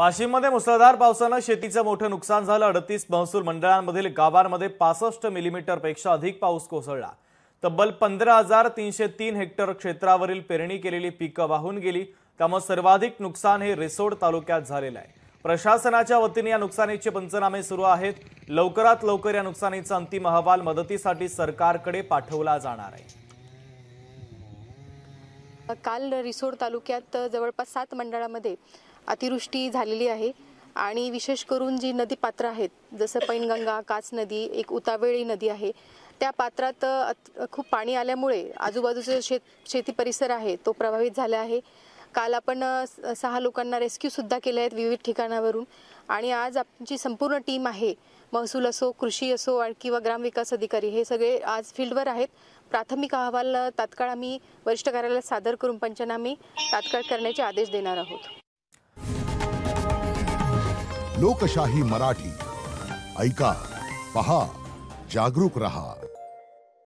वाशिममध्ये मुसळधार पावसानं शेतीचं मोठं नुकसान झालं। 38 महसूल मंडळांमधील गावांमध्ये 65 मिलीमीटरपेक्षा अधिक पाऊस कोसळला। तब्बल 15,303 हेक्टर क्षेत्रावरील पेरणी केलेली पिकं वाहून गेली। त्यामुळे सर्वाधिक नुकसान हे रिसोड तालुक्यात झालेलं आहे। प्रशासनाच्या वतीने या नुकसानीचे पंचनामे सुरू आहेत। लवकरात लवकर या नुकसानीचा अंतिम अहवाल मदतीसाठी सरकारकडे पाठवला जाणार आहे। काल रिसोड तालुक्यात जवळपास 7 मंडळामध्ये अतिवृष्टी झालेली आहे आणि विशेष करून जी नदी पात्र आहेत जसं पैनगंगा, कास नदी, एक उतावेळी नदी आहे, त्या पात्रात खूप पाणी आल्यामुळे आजूबाजूचे शेती परिसर आहे तो प्रभावित झाला आहे। काल आपण 6 लोकांना रेस्क्यू सुद्धा केले आहेत विविध ठिकाणावरून आणि आज आमची संपूर्ण टीम आहे, महसूल असो, कृषी असो किंवा ग्रामविकास अधिकारी हे सगळे आज फील्डवर आहेत। प्राथमिक अहवाल तात्काळ आम्ही वरिष्ठ कार्यालयात सादर करून पंचनामे तात्काळ करण्याचे आदेश देणार आहोत। लोकशाही मराठी ऐका, पहा, जागरूक रहा।